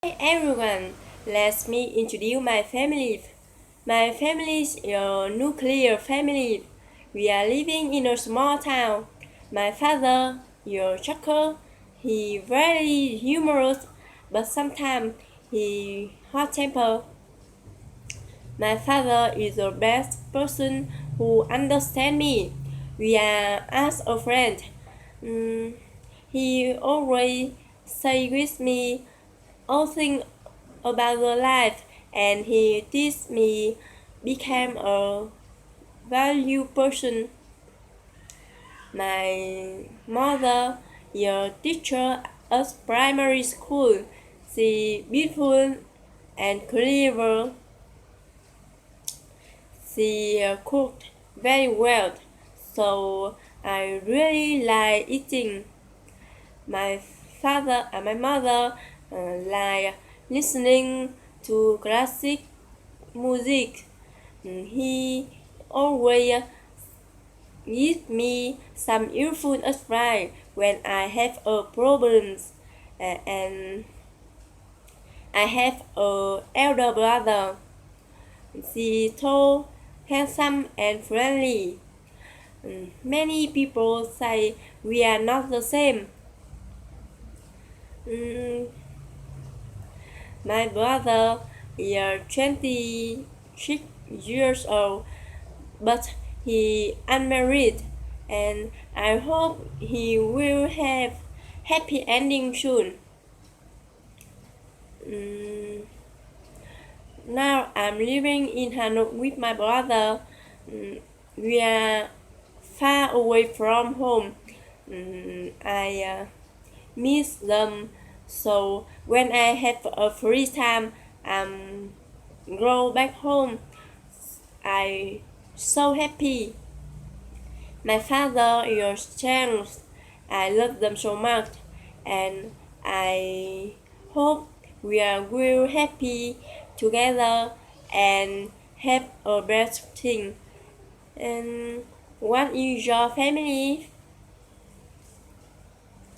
Hi everyone, let me introduce my family. My family is a nuclear family. We are living in a small town. My father is a trucker. He very humorous, but sometimes he hot temper. My father is the best person who understands me. We are as a friend. Mm, he always say with me all things about the life, and he teach me become a value person. My mother is a teacher at primary school. She beautiful and clever. She cooked very well, so I really like eating. My father and my mother like listening to classic music. He always gives me some useful advice when I have a problems. And I have a elder brother. She tall, handsome, and friendly. Many people say we are not the same. Mm, My brother is 26 years old, but he unmarried, and I hope he will have happy ending soon. Mm, Now I'm living in Hanoi with my brother. We are far away from home. I miss them. So when I have a free time, I'm go back home. I so happy. My father is strong. I love them so much, and I hope we are will happy together and have a best thing. And what is your family?